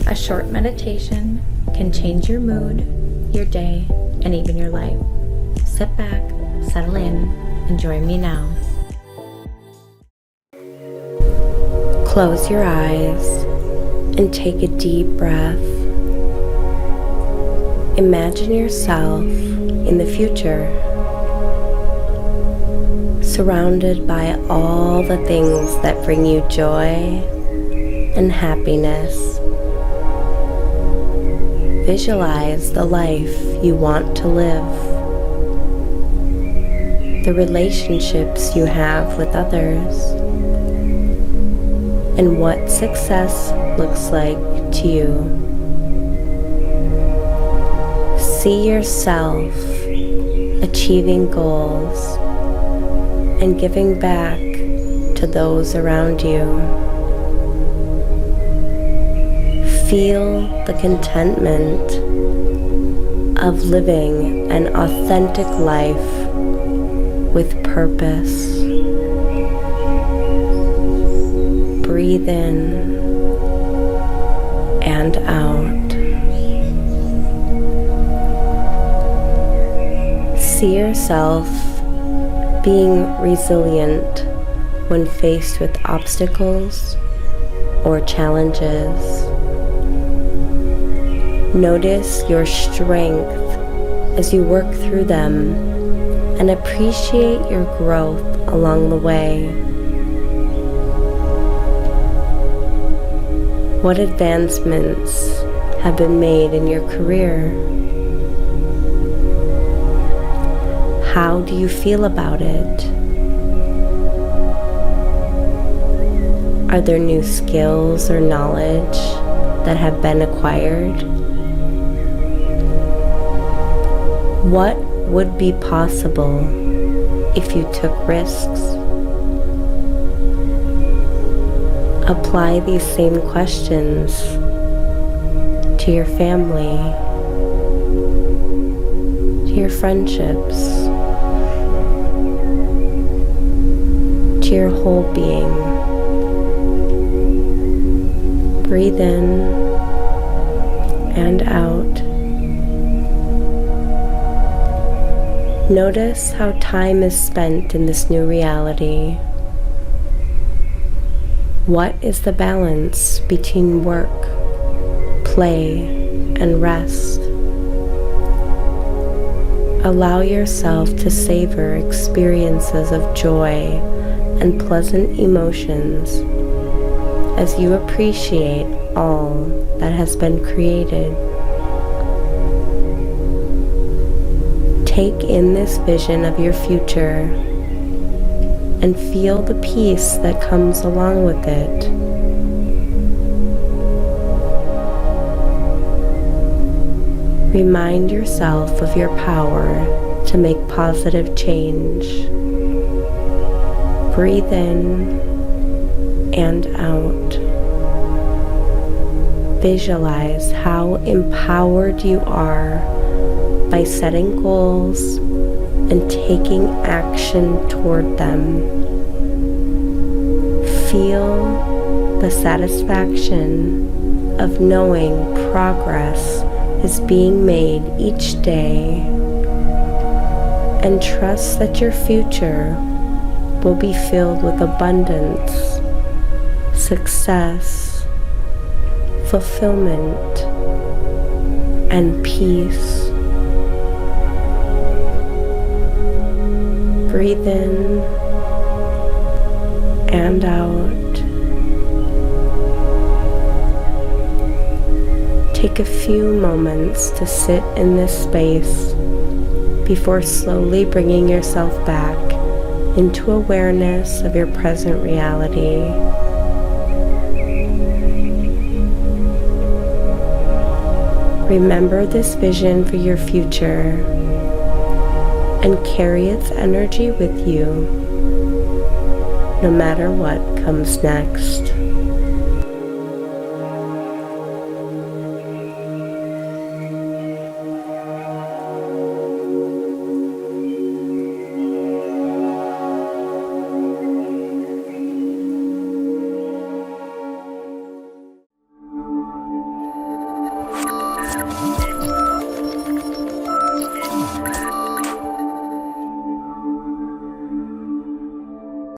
A short meditation can change your mood, your day, and even your life. Sit back, settle in, and join me now. Close your eyes and take a deep breath. Imagine yourself in the future, surrounded by all the things that bring you joy and happiness. Visualize the life you want to live, the relationships you have with others, and what success looks like to you. See yourself achieving goals and giving back to those around you. Feel the contentment of living an authentic life with purpose. Breathe in and out. See yourself being resilient when faced with obstacles or challenges. Notice your strength as you work through them and appreciate your growth along the way. What advancements have been made in your career? How do you feel about it? Are there new skills or knowledge that have been acquired? What would be possible if you took risks? Apply these same questions to your family, to your friendships, to your whole being. Breathe in and out. Notice how time is spent in this new reality. What is the balance between work, play, and rest? Allow yourself to savor experiences of joy and pleasant emotions as you appreciate all that has been created. Take in this vision of your future and feel the peace that comes along with it. Remind yourself of your power to make positive change. Breathe in and out. Visualize how empowered you are by setting goals and taking action toward them. Feel the satisfaction of knowing progress is being made each day, and trust that your future will be filled with abundance, success, fulfillment, and peace. Breathe in and out. Take a few moments to sit in this space before slowly bringing yourself back into awareness of your present reality. Remember this vision for your future and carry its energy with you, no matter what comes next.